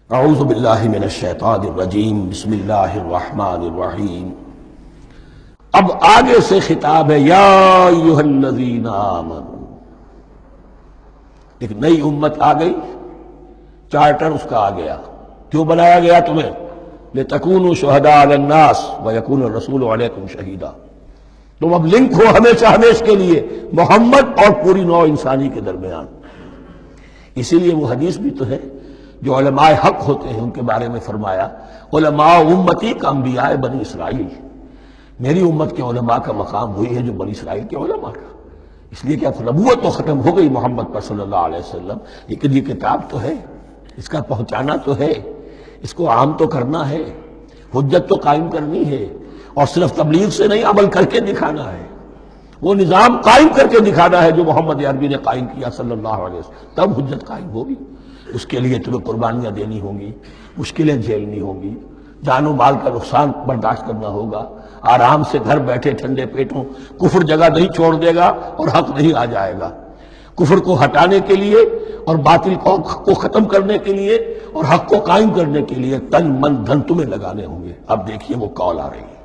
اعوذ باللہ من الشیطان الرجیم بسم اللہ الرحمن الرحیم۔ اب آگے سے خطاب ہے یا ایھا الذین آمنوا، ایک نئی امت آ گئی، چارٹر اس کا آ گیا۔ کیوں بنایا گیا تمہیں؟ لتکونوا شہداء علی الناس ویکون الرسول علیکم شہیدا، تم اب لنک ہو ہمیشہ ہمیشہ کے لیے محمد اور پوری نوع انسانی کے درمیان۔ اسی لیے وہ حدیث بھی تو ہے جو علماء حق ہوتے ہیں ان کے بارے میں فرمایا علماء امتی کا انبیاء بنی اسرائیل، میری امت کے علماء کا مقام وہی ہے جو بنی اسرائیل کے علماء کا۔ اس لیے کہ اب نبوت تو ختم ہو گئی محمد پر صلی اللہ علیہ وسلم، لیکن یہ کتاب تو ہے، اس کا پہنچانا تو ہے، اس کو عام تو کرنا ہے، حجت تو قائم کرنی ہے، اور صرف تبلیغ سے نہیں عمل کر کے دکھانا ہے، وہ نظام قائم کر کے دکھانا ہے جو محمد عربی نے قائم کیا صلی اللہ علیہ وسلم، تب حجت قائم ہوگی۔ اس کے لیے تمہیں قربانیاں دینی ہوں گی، مشکلیں جھیلنی ہوں گی، جان و مال کا نقصان برداشت کرنا ہوگا، آرام سے گھر بیٹھے ٹھنڈے پیٹوں کفر جگہ نہیں چھوڑ دے گا اور حق نہیں آ جائے گا۔ کفر کو ہٹانے کے لیے اور باطل کو ختم کرنے کے لیے اور حق کو قائم کرنے کے لیے تن من دھن تمہیں لگانے ہوں گے۔ اب دیکھیے وہ کال آ رہی ہے،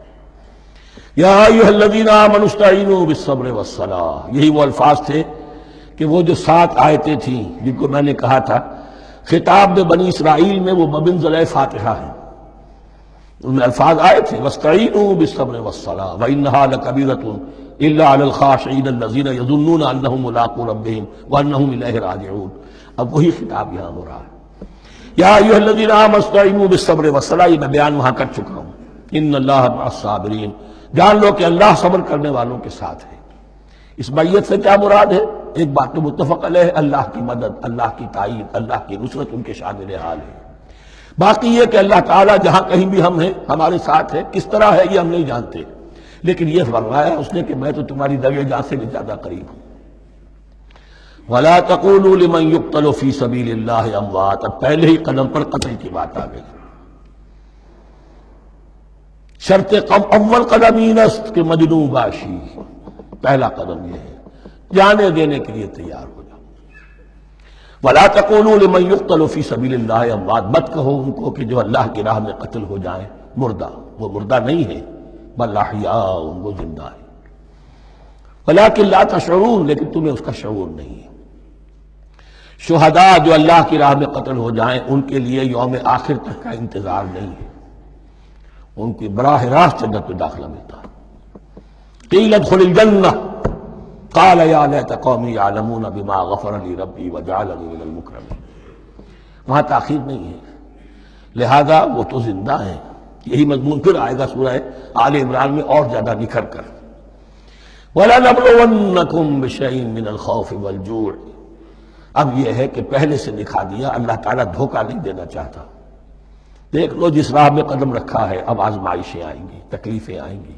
یا ایھا الذین آمنوا استعینوا بالصبر والصلاۃ۔ یہی وہ الفاظ تھے کہ وہ جو 7 آیتیں تھیں جن کو میں نے کہا تھا خطاب میں بنی اسرائیل میں وہ بمنزلہ فاتحہ ہیں، ان میں الفاظ آئے تھے واستعینوا بالصبر والصلاۃ وانھا لکبیرۃ الا علی الخاشعین الذین یظنون انہم ملاقو ربہم وانہم الیہ راجعون۔ اب وہی خطاب یہاں ہو رہا ہے، یا ایھا الذین آمنوا استعینوا بالصبر والصلاۃ، یہ میں بیان وہاں کر چکا ہوں۔ ان اللہ مع الصابرین، جان لو کہ اللہ صبر کرنے والوں کے ساتھ ہے۔ اس بیعت سے کیا مراد ہے؟ ایک بات تو متفق علیہ ہے، اللہ کی مدد، اللہ کی تائید، اللہ کی نصرت ان کے شامل حال ہے۔ باقی یہ کہ اللہ تعالیٰ جہاں کہیں بھی ہم ہیں ہمارے ساتھ ہے، کس طرح ہے یہ ہم نہیں جانتے، لیکن یہ فرمایا اس نے کہ میں تو تمہاری دوے جان سے بھی زیادہ قریب ہوں۔ وَلَا تَقُولُوا لِمَنْ يُقْتَلُ فِي سَبِيلِ اللَّهِ أَمْوَاتٌ، اب پہلے ہی قدم پر قتل کی بات آ گئی۔ شرط اول قدم یہ است کہ مجنون باشی، پہلا قدم یہ ہے جانے دینے کے لیے تیار ہو جاؤ۔ وَلَا تَقُولُوا لِمَنْ يُقْتَلُ فِي سَبِيلِ اللَّهِ أَمْوَاتٌ، مت کہو ان کو کہ جو اللہ کی راہ میں قتل ہو جائیں مردہ، وہ مردہ نہیں ہے، بل احیاء، وہ زندہ ہے، وَلَٰكِن لَا تَشْعُرُونَ، لیکن تمہیں اس کا شعور نہیں ہے۔ شہداء جو اللہ کی راہ میں قتل ہو جائیں ان کے لیے یوم آخر تک کا انتظار نہیں ہے، ان کی براہ راست جنت میں داخلہ ملتا ہے۔ قیل ادخل الجنہ قال یا لیت قومی یعلمون بما غفر لی ربی وجعلنی من المکرمین، وہاں تاخیر نہیں ہے، لہذا وہ تو زندہ ہیں۔ یہی مضمون پھر آئے گا سورہ آل عمران میں اور زیادہ نکھر کر، وَلَنَبْلُوَنَّكُمْ بِشَيْءٍ مِّنَ الْخَوْفِ وَالْجُوعِ۔ اب یہ ہے کہ پہلے سے دکھا دیا، اللہ تعالیٰ دھوکہ نہیں دینا چاہتا۔ دیکھ لو جس راہ میں قدم رکھا ہے اب آزمائشیں آئیں گی، تکلیفیں آئیں گی،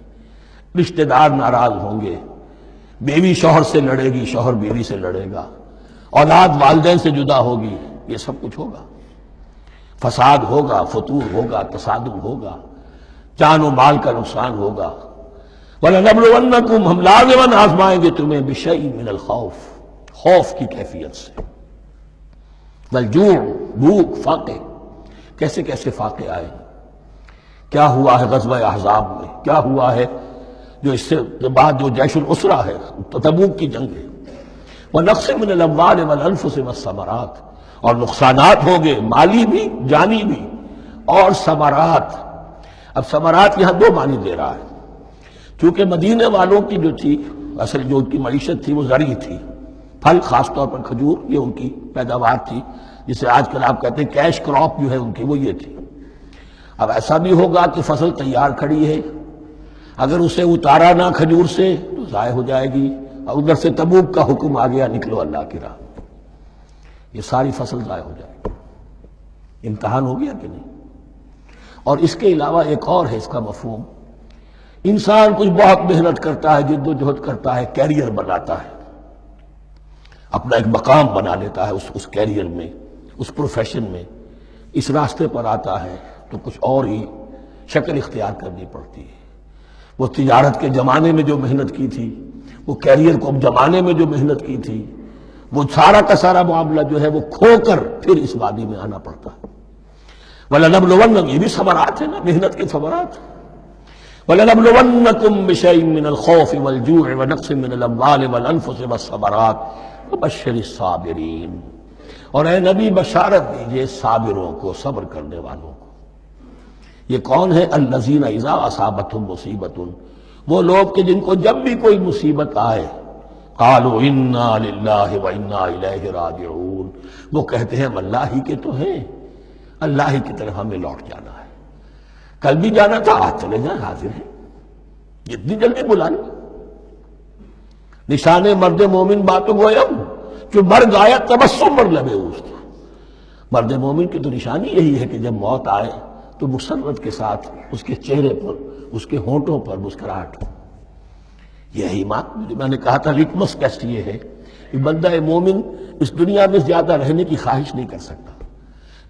رشتہ دار ناراض ہوں گے، بیوی شوہر سے لڑے گی، شوہر بیوی سے لڑے گا، اولاد والدین سے جدا ہوگی، یہ سب کچھ ہوگا، فساد ہوگا، فتور ہوگا، تصادم ہوگا، جان و مال کا نقصان ہوگا۔ وَلَنَبْلُوَنَّكُمْ، ہم لازماً آزمائیں گے تمہیں بِشَيْءٍ مِّنَ الْخَوْفِ، خوف کی کیفیت سے، وَالْجُوعِ، بھوک، فاقے، کیسے کیسے فاقے آئے، کیا ہوا ہے غزوہ احزاب میں، کیا ہوا ہے جو اس سے بعد جو جیش العسرہ ہے تبوک کی جنگ ہے، وَنَقْصٍ مِّنَ الْأَمْوَالِ وَالْأَنفُسِ وَالثَّمَرَاتِ، اور نقصانات ہوں گے مالی بھی جانی بھی، اور ثمرات۔ اب ثمرات یہاں 2 معنی دے رہا ہے، چونکہ مدینے والوں کی جو تھی اصل جو ان کی معیشت تھی وہ زرعی تھی، پھل، خاص طور پر کھجور، یہ ان کی پیداوار تھی، جسے آج کل آپ کہتے ہیں کیش کراپ جو ہے ان کی، وہ یہ تھی۔ اب ایسا بھی ہوگا کہ فصل تیار کھڑی ہے، اگر اسے اتارا نہ کھجور سے تو ضائع ہو جائے گی، اور ادھر سے تبوک کا حکم آ گیا نکلو اللہ کی راہ، یہ ساری فصل ضائع ہو جائے گی۔ امتحان ہو گیا کہ نہیں؟ اور اس کے علاوہ ایک اور ہے اس کا مفہوم، انسان کچھ بہت محنت کرتا ہے، جد و جہد کرتا ہے، کیریئر بناتا ہے، اپنا ایک مقام بنا لیتا ہے اس کیریئر میں، اس پروفیشن میں، اس راستے پر آتا ہے تو کچھ اور ہی شکل اختیار کرنی پڑتی ہے۔ وہ تجارت کے زمانے میں جو محنت کی تھی، وہ کیریئر کو جمانے میں جو محنت کی تھی، وہ سارا کا سارا معاملہ جو ہے وہ کھو کر پھر اس وادی میں آنا پڑتا ہے۔ وَلَنَبْلُوَنَّكُمْ، یہ بھی صبرات ہے نا، محنت کے صبرات. وَلَنَبْلُوَنَّكُمْ بِشَيْءٍ مِّنَ الْخَوْفِ وَالْجُوعِ وَنَقْصٍ مِّنَ الْأَمْوَالِ وَالْأَنفُسِ وَالثَّمَرَاتِ وَبَشِّرِ الصَّابِرِينَ. اور اے نبی بشارت دیجئے صابروں کو، صبر کرنے والوں کو. یہ کون ہے؟ الذین اذا اصابتہم مصیبۃ، وہ لوگ کہ جن کو جب بھی کوئی مصیبت آئے قالوا انا للہ وانا الیہ راجعون، وہ کہتے ہیں ہم اللہ ہی کے تو ہیں، اللہ ہی کی طرف ہمیں لوٹ جانا ہے. کل بھی جانا تھا، آج چلے جائیں، حاضر ہیں، جتنی جلدی بلائیں. نشان مرد مومن باتوں گویم جو مرگ آیا تبسم مر لبے اوست. مرد مومن کی تو نشانی یہی ہے کہ جب موت آئے تو مسرت کے ساتھ اس کے چہرے پر، اس کے ہونٹوں پر مسکراہٹ ہو. یہی بات میں نے کہا تھا، لٹمس ٹیسٹ یہ ہے کہ بندہ مومن اس دنیا میں زیادہ رہنے کی خواہش نہیں کر سکتا.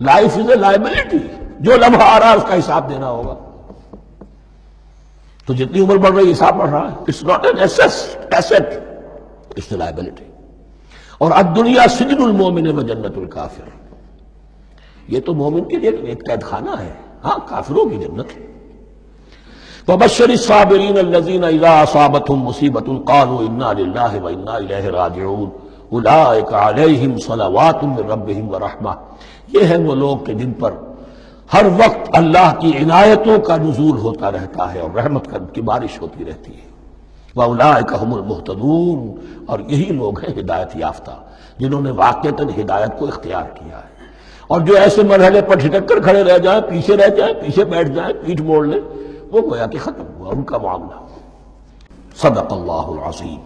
لائف از اے لائبلٹی، جو لمحہ آ رہا ہے اس کا حساب دینا ہوگا. تو جتنی عمر بڑھ رہی ہے حساب بڑھ رہا ہے. It's not an asset, it's a liability. اور الدنیا سجن المومن و جنت الکافر، یہ تو مومن کے لیے ایک قید خانہ ہے، ہاں کافروں کی جنت ہے. وَبَشِّرِ الصَّابِرِينَ الَّذِينَ إِذَا أَصَابَتْهُمْ مُصِيبَةٌ قَالُوا إِنَّا لِلَّهِ وَإِنَّا إِلَيْهِ رَاجِعُونَ أُولَٰئِكَ عَلَيْهِمْ صَلَوَاتٌ مِّن رَّبِّهِمْ وَرَحْمَةٌ. یہ ہیں وہ لوگ کہ جن پر ہر وقت اللہ کی عنایتوں کا نزول ہوتا رہتا ہے اور رحمت کی بارش ہوتی رہتی ہے. وَأُولَٰئِكَ هُمُ الْمُهْتَدُونَ، اور یہی لوگ ہیں ہدایت یافتہ جنہوں نے واقعتاً ہدایت کو اختیار کیا ہے. اور جو ایسے مرحلے پر ٹھٹک کر کھڑے رہ جائیں، پیچھے رہ جائیں، پیچھے بیٹھ جائیں، پیٹھ موڑ لیں، وہ گویا کہ ختم ہوا ان کا معاملہ. صدق اللہ العظیم.